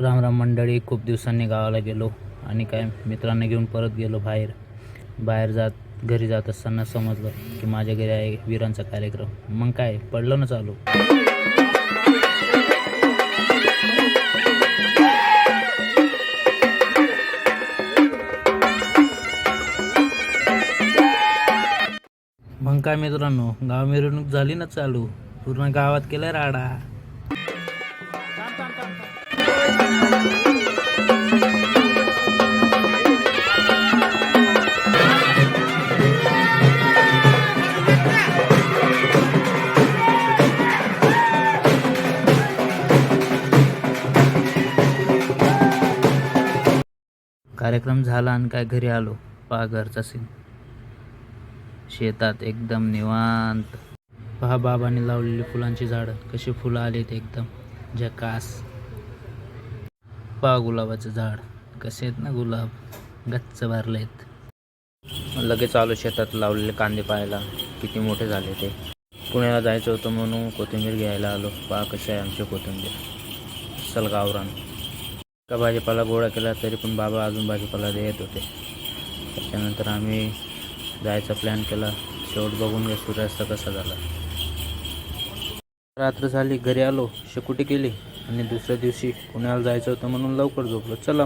राम राम मंडळी. खूप दिवसांनी गावाला गेलो आणि काय मित्रांना घेऊन परत गेलो बाहेर घरी जात असताना समजलं की माझ्या घरी आहे वीरांचा कार्यक्रम. मग काय पडलं ना चालू. मग काय मित्रांनो, गाव मिरवणूक झाली ना चालू. पूर्ण गावात केलं राडा. कार्यक्रम झाला आणि काय घरी आलो. पहा घरचा सीन. शेतात एकदम निवांत. पहा बाबांनी लावलेली फुलांची झाडं कशी फुलं आलीत एकदम झकास. पहा गुलाबाचं झाड कसे आहेत ना, गुलाब गच्च भरलेत. लगेच आलो शेतात लावलेले कांदे पाहायला, किती मोठे झाले ते. पुण्याला जायचं होतं म्हणून कोथिंबीर घ्यायला आलो. पहा कशी आहे आमची कोथिंबीर, सल गावरान. का भाजीपाला गोळा केला तरी पण बाबा अजून भाजीपाला देत होते. त्याच्यानंतर आम्ही जायचा प्लॅन केला. शेवट बघून घ्या सूर्यास्त कसा झाला. रात्र झाली, घरी आलो, शेकोटी केली आणि दुसऱ्या दिवशी पुण्याला जायचं होतं म्हणून लवकर झोपलो. चला